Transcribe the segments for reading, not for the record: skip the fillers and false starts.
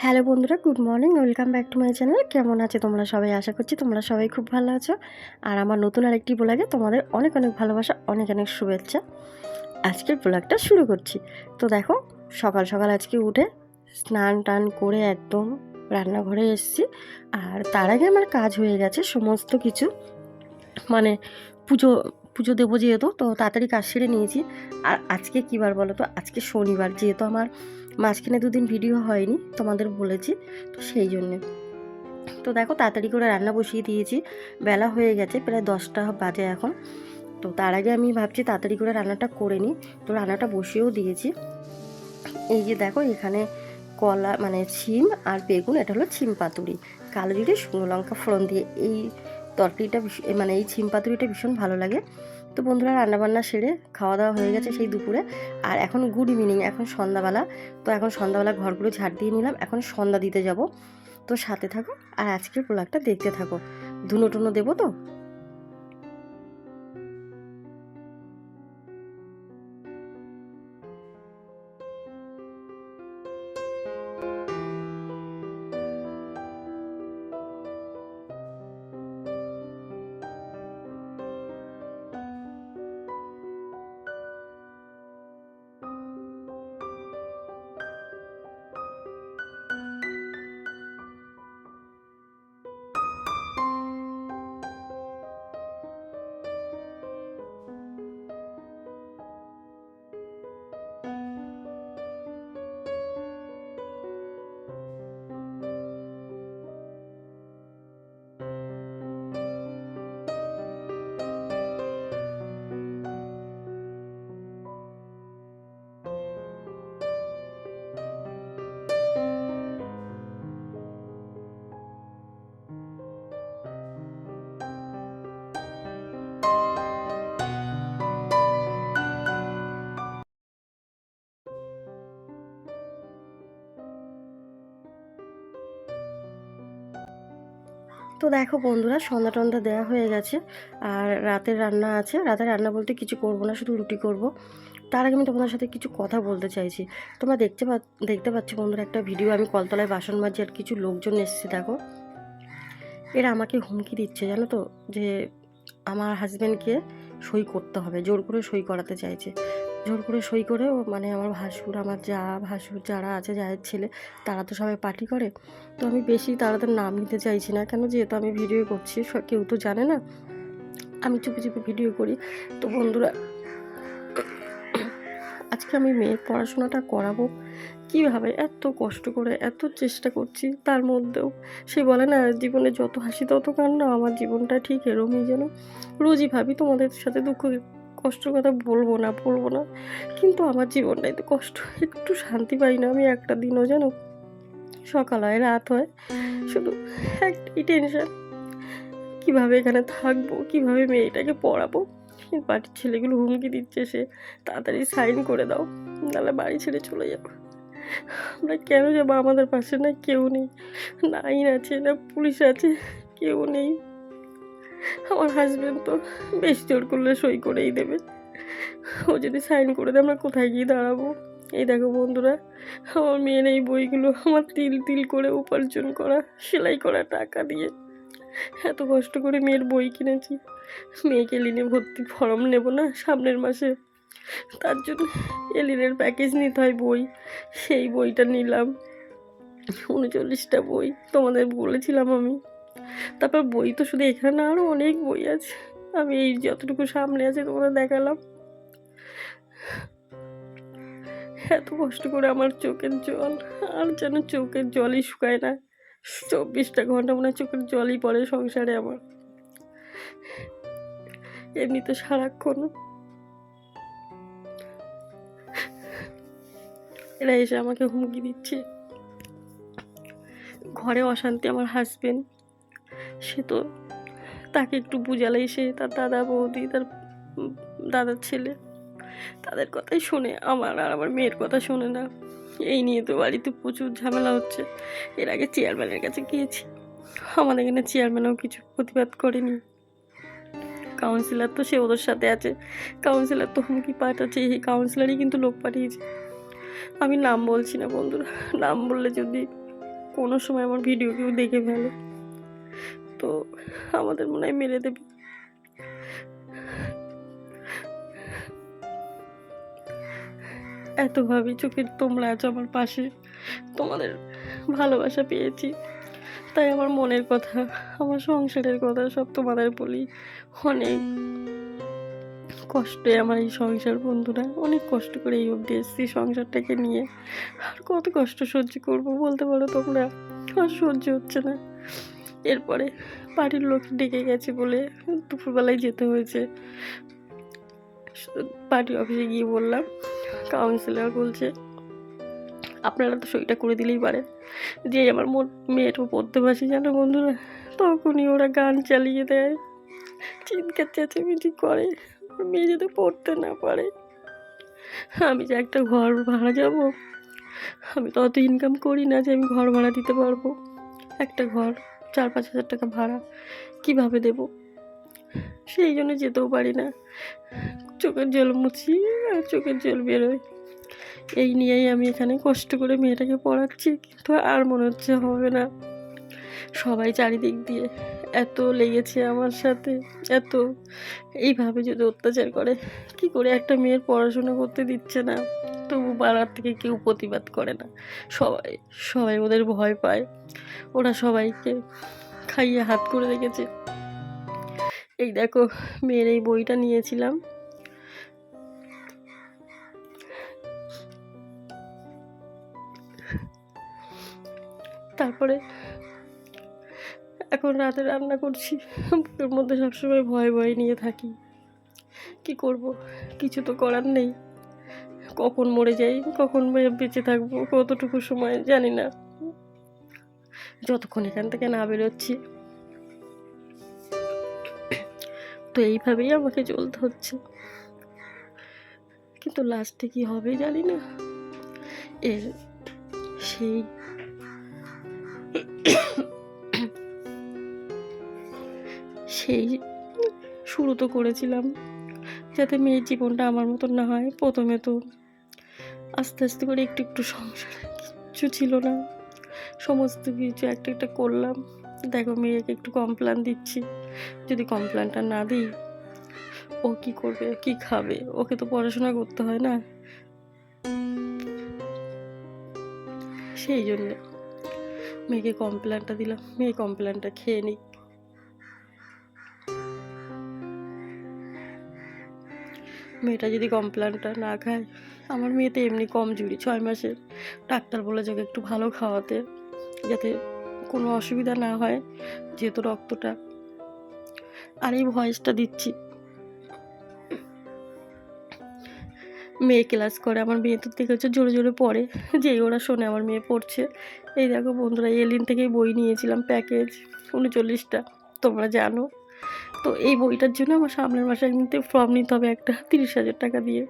Hello বন্ধুরা, good morning. Welcome back to my channel. কেমন আছে তোমরা সবাই? আশা করছি তোমরা সবাই খুব ভালো আছো। আর আমার নতুন আরেকটি ব্লগে তোমাদের অনেক অনেক ভালোবাসা, অনেক অনেক শুভেচ্ছা। আজকের ব্লগটা শুরু করছি। তো দেখো, সকাল সকাল আজকে উঠে স্নান টান করে একদম রান্নাঘরে এসেছি। আর তার আগে আমার কাজ হয়ে গেছে সমস্ত কিছু, মানে পুজো পুজো দেবো যেহেতু, তো তাড়াতাড়ি কাজ সেরে নিয়েছি। আর আজকে কী বার বলো তো? আজকে শনিবার, যেহেতু আমার মাঝখানে দুদিন ভিডিও হয়নি, তোমাদের বলেছি, তো সেই জন্যে। তো দেখো, তাড়াতাড়ি করে রান্না বসিয়ে দিয়েছি। বেলা হয়ে গেছে, প্রায় 10টা বাজে এখন। তো তার আগে আমি ভাবছি তাড়াতাড়ি করে রান্নাটা করে নিই, তো রান্নাটা বসিয়েও দিয়েছি। এই যে দেখো, এখানে কলা মানে শিম আর বেগুন, এটা হলো শিম পাতুরি, কালো জিরে শুকনো লঙ্কা ফোড়ন দিয়ে এই তরকারিটা মানে এই শিম পাতুরিটা ভীষণ ভালো লাগে। তো বন্ধুরা, রান্নাবান্না সেরে খাওয়া দাওয়া হয়ে গেছে সেই দুপুরে। আর এখন গুড ইভিনিং, এখন সন্ধ্যাবেলা। তো এখন সন্ধ্যাবেলা ঘরগুলো ঝাড় দিয়ে নিলাম, এখন সন্ধ্যা দিতে যাব। তো সাথে থাকো আর আজকের ব্লগটা দেখতে থাকো। ধুনো টুনো দেবো তো। তো দেখো বন্ধুরা, সন্ধ্যা টন্ধা দেওয়া হয়ে গেছে। আর রাতের রান্না আছে। রাতের রান্না বলতে কিছু করব না, শুধু রুটি করব। তার আগে আমি তোমাদের সাথে কিছু কথা বলতে চাইছি। তোমরা দেখতে পাচ্ছ বন্ধুরা একটা ভিডিও, আমি কলতলায় বাসন মাজছি আর কিছু লোকজন এসেছে। দেখো, এরা আমাকে হুমকি দিচ্ছে, জানো তো, যে আমার হাজব্যান্ডকে সই করতে হবে, জোর করে সই করাতে চাইছে। জোর করে সই করেও মানে আমার ভাসুর, আমার যা ভাসুর যারা আছে, জায়ের ছেলে, তারা তো সবাই পার্টি করে। তো আমি বেশি তাদের নাম নিতে চাইছি না, কেন, যেহেতু আমি ভিডিও করছি, কেউ তো জানে না, আমি চুপি চুপি ভিডিও করি। তো বন্ধুরা, আজকে আমি মেয়ের পড়াশোনাটা করাবো কীভাবে, এত কষ্ট করে এত চেষ্টা করছি, তার মধ্যেও সে বলে না, জীবনে যত হাসি তত কান্না। আমার জীবনটা ঠিক এরমই যেন। রোজই ভাবি তোমাদের সাথে দুঃখ কষ্টের কথা বলবো না, কিন্তু আমার জীবনটাই তো কষ্ট। একটু শান্তি পাই না আমি একটা দিনও, যেন সকাল হয় রাত হয়, শুধু একটাই টেনশন, কীভাবে এখানে থাকবো, কীভাবে মেয়েটাকে পড়াবো। বাড়ির ছেলেগুলো হুমকি দিচ্ছে, সে তাড়াতাড়ি সাইন করে দাও, নাহলে বাড়ি ছেড়ে চলে যাবো। আমরা কেন যাবো? আমাদের পাশে না কেউ নেই, না আইন আছে না পুলিশ আছে, কেউ নেই। আমার হাজব্যান্ড তো বেশ জোর করলে সই করেই দেবে। ও যদি সাইন করে দেয়, আমরা কোথায় গিয়ে দাঁড়াবো? এই দেখো বন্ধুরা, আমার মেয়ের এই বইগুলো আমার তিল তিল করে উপার্জন করা, সেলাই করা টাকা দিয়ে এত কষ্ট করে মেয়ের বই কিনেছি। মেয়েকে এলিনে ভর্তি ফর্ম নেব না সামনের মাসে, তার জন্য এলিনের প্যাকেজ নিতে হয় বই, সেই বইটা নিলাম। 39টা বই তোমাদের বলেছিলাম আমি। তারপর বই তো শুধু এখানে না, আরও অনেক বই আছে, আমি এই যতটুকু সামনে আছে তোমাদের দেখালাম। এত কষ্ট করে আমার চোখের জল, আর যেন চোখের জলই শুকায় না। 24টা ঘন্টা মনে হয় চোখের জলই পড়ে সংসারে আমার। এমনিতে সারাক্ষণ এরা এসে আমাকে হুমকি দিচ্ছে। ঘরে অশান্তি, আমার হাজবেন্ড, সে তো, তাকে একটু বুঝালেই সে, তার দাদা বৌদি, তার দাদার ছেলে, তাদের কথাই শোনে, আমার আর আমার মেয়ের কথা শোনে না। এই নিয়ে তো বাড়িতে প্রচুর ঝামেলা হচ্ছে। এর আগে চেয়ারম্যানের কাছে গিয়েছি, আমাদের এখানে চেয়ারম্যানও কিছু প্রতিবাদ করেনি। কাউন্সিলর তো সে ওদের সাথে আছে, কাউন্সিলর তো হুমকি পাঠাচ্ছে, এই কাউন্সিলরই কিন্তু লোক পাঠিয়েছে। আমি নাম বলছি না বন্ধুরা, নাম বললে যদি কোনো সময় আমার ভিডিও কেউ দেখে ফেলে তো আমাদের মনে হয় মেরে দেবে। এত ভাবি চোখের তোমরা আছো আমার পাশে, তোমাদের ভালোবাসা পেয়েছি, তাই আমার মনের কথা, আমার সংসারের কথা সব তোমাদের বলি। অনেক কষ্টে আমার এই সংসার বন্ধুরা, অনেক কষ্ট করে এই অবধি এসেছি সংসারটাকে নিয়ে। আর কত কষ্ট সহ্য করবো বলতে পারো তোমরা, আর সহ্য হচ্ছে না। এরপরে বাড়ির লোক ডেকে গেছে বলে দুপুরবেলায় যেতে হয়েছে। পার্টি অফিসে গিয়ে বললাম, কাউন্সিলর বলছে আপনারা তো সইটা করে দিলেই পারেন। যে আমার মেয়েটা পড়তে বসে জানো বন্ধুরা, তখনই ওরা গান চালিয়ে দেয়, চিৎকার চেঁচামেচি করে, মেয়ে যাতে পড়তে না পারে। আমি যে একটা ঘর ভাড়া যাব, আমি তো অত ইনকাম করি না যে আমি ঘর ভাড়া দিতে পারবো। একটা ঘর 4-5 হাজার টাকা ভাড়া কিভাবে দেব, সেই জন্য যেতেও পারি না। চোখের জল মুছি আর চোখের জল বেরোয়। এই নিয়েই আমি এখানে কষ্ট করে মেয়েটাকে পড়াচ্ছি, কিন্তু আর মনে হচ্ছে হবে না। সবাই চারিদিক দিয়ে এত লেগেছে আমার সাথে, এত এইভাবে যদি অত্যাচার করে, কি করে একটা মেয়ের পড়াশোনা করতে দিচ্ছে না, তবু পাড়ার থেকে কেউ প্রতিবাদ করে না। সবাই সবাই ওদের ভয় পায়, ওরা সবাইকে খাইয়ে হাত করে রেখেছে। এই দেখো মেয়ের এই বইটা নিয়েছিলাম, তারপরে এখন রাতে রান্না করছি, বুকের মধ্যে সবসময় ভয় ভয় নিয়ে থাকি। কি করব, কিছু তো করার নেই। কখন মরে যাই, কখন বেঁচে থাকবো, কতটুকু সময় জানি না। যতক্ষণ এখান থেকে না বেরোচ্ছি, তো এইভাবেই আমাকে চলতে হচ্ছে। কিন্তু লাস্টে কি হবে জানি না। এর সেই শুরু তো করেছিলাম যাতে মেয়ের জীবনটা আমার মতন না হয়। প্রথমে তো আস্তে আস্তে করে একটু একটু সংসারে কিচ্ছু ছিল না, সমস্ত কিছু একটা একটা করলাম। দেখো মেয়েকে একটু কমপ্ল্যান দিচ্ছি, যদি কমপ্ল্যানটা না দিই ও কি করবে, কি খাবে, ওকে তো পড়াশোনা করতে হয় না। সেই জন্যে মেয়েকে কমপ্ল্যানটা দিলাম, মেয়ে কমপ্ল্যানটা খেয়ে নিক। মেয়েটা যদি কমপ্ল্যানটা না খায়, আমার মেয়ে তো এমনি কমজোরি 6 মাসের, ডাক্তার বলেছে ওকে একটু ভালো খাওয়াতে, যাতে কোনো অসুবিধা না হয়, যেহেতু রক্তটা। আর এই ভয়েসটা দিচ্ছি, মেয়ে ক্লাস করে, আমার মেয়ে তো দেখেছে জোরে জোরে পড়ে, যেই ওরা শোনে আমার মেয়ে পড়ছে। এই দেখো বন্ধুরা, এলিন থেকেই বই নিয়েছিলাম প্যাকেজ 39টা, তোমরা জানো তো। এই বইটার জন্য আমার সামনের মাসে এমনিতে ফর্ম নিতে হবে একটা 30,000 টাকা দিয়ে।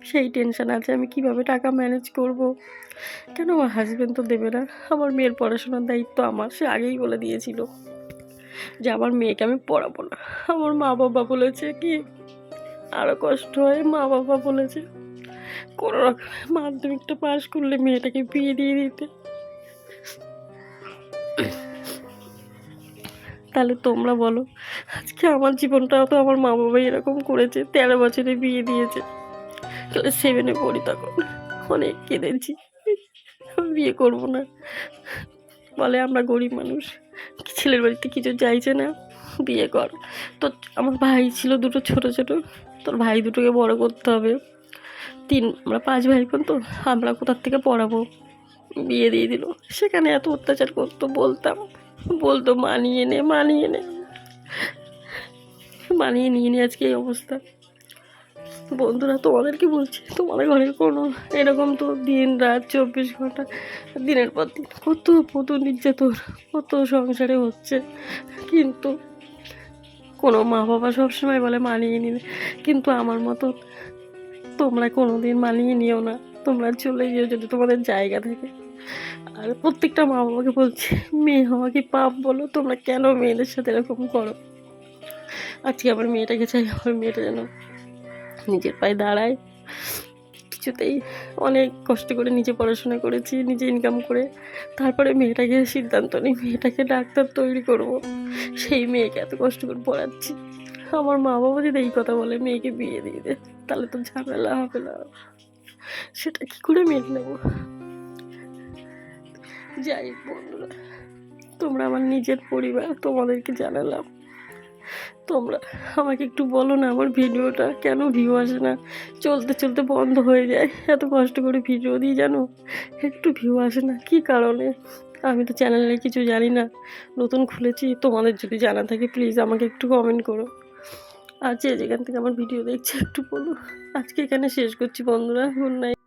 সেই টেনশন আছে আমি কিভাবে টাকা ম্যানেজ করব। কেন আমার হাজব্যান্ড তো দেবে না, আমার মেয়ের পড়াশোনার দায়িত্ব আমার। সে আগেই বলে দিয়েছিল যে আমার মেয়েকে আমি পড়াবো না। আমার মা বাবা বলেছে কি, আরও কষ্ট হয়, মা বাবা বলেছে কোনো রকম মাধ্যমিকটা পাশ করলে মেয়েটাকে বিয়ে দিয়ে দিতে। তাহলে তোমরা বলো, আজকে আমার জীবনটাও তো আমার মা বাবাই এরকম করেছে, 13 বছরে বিয়ে দিয়েছে। ক্লাস 7-এ পড়ি তখন, অনেক কেঁদেছি, বিয়ে করবো না বলে, আমরা গরিব মানুষ, ছেলের বাড়িতে কিছু চাইছে না, বিয়ে কর। তো আমার ভাই ছিল দুটো ছোট ছোট, তোর ভাই দুটোকে বড় করতে হবে, আমরা 5 ভাই বোন, তো আমরা কোথার থেকে পড়াবো, বিয়ে দিয়ে দিল। সেখানে এত অত্যাচার করতো, বলতো মানিয়ে নে মানিয়ে নে, মানিয়ে নিয়ে নি আজকে এই অবস্থা। বন্ধুরা তোমাদেরকে বলছি, তোমাদের ঘরের কোনো এরকম তো দিন রাত 24 ঘন্টা, দিনের পর দিন কত নির্যাতন, কত সংসারে হচ্ছে, কিন্তু কোনো মা বাবা সবসময় বলে মানিয়ে নিবে, কিন্তু আমার মতো তোমরা কোনো দিন মানিয়ে নিও না, তোমরা চলে গিয়ে যদি তোমাদের জায়গা থাকে। আর প্রত্যেকটা মা বাবাকে বলছি, মেয়ে হওয়া কি পাপ বলো, তোমরা কেন মেয়েদের সাথে এরকম করো। আজকে আমার মেয়েটাকে চাই, আমার মেয়েটা যেন নিজের পায়ে দাঁড়ায়, কিছুতেই অনেক কষ্ট করে নিজে পড়াশোনা করেছি, নিজে ইনকাম করে। তারপরে মেয়েটাকে সিদ্ধান্ত নিই মেয়েটাকে ডাক্তার তৈরি করব। সেই মেয়েকে এত কষ্ট করে পড়াচ্ছি। আমার মা-বাবা যদি এই কথা বলে মেয়েকে বিয়ে দিয়ে দে, তাহলে তো ঝামেলা হবে না। সেটা কি করে মেনে নেব? যাই হোক বন্ধুরা, তোমরা আমার নিজের পরিবার, তোমাদেরকে জানালাম। তোমরা আমাকে একটু বলো না আমার ভিডিওটা কেন ভিউ আসে না? চলতে, চলতে বন্ধ হয়ে যায়। এত কষ্ট করে ভিডিও দিই জানো, একটু ভিউ আসে না, কী কারণে? আমি তো চ্যানেলে কিছু জানি না, নতুন খুলেছি। তোমাদের যদি জানা থাকে প্লিজ আমাকে একটু কমেন্ট করো। আর যে যেখান থেকে আমার ভিডিও দেখছে একটু বলো। আজকে এখানে শেষ করছি বন্ধুরা, গুড নাইট।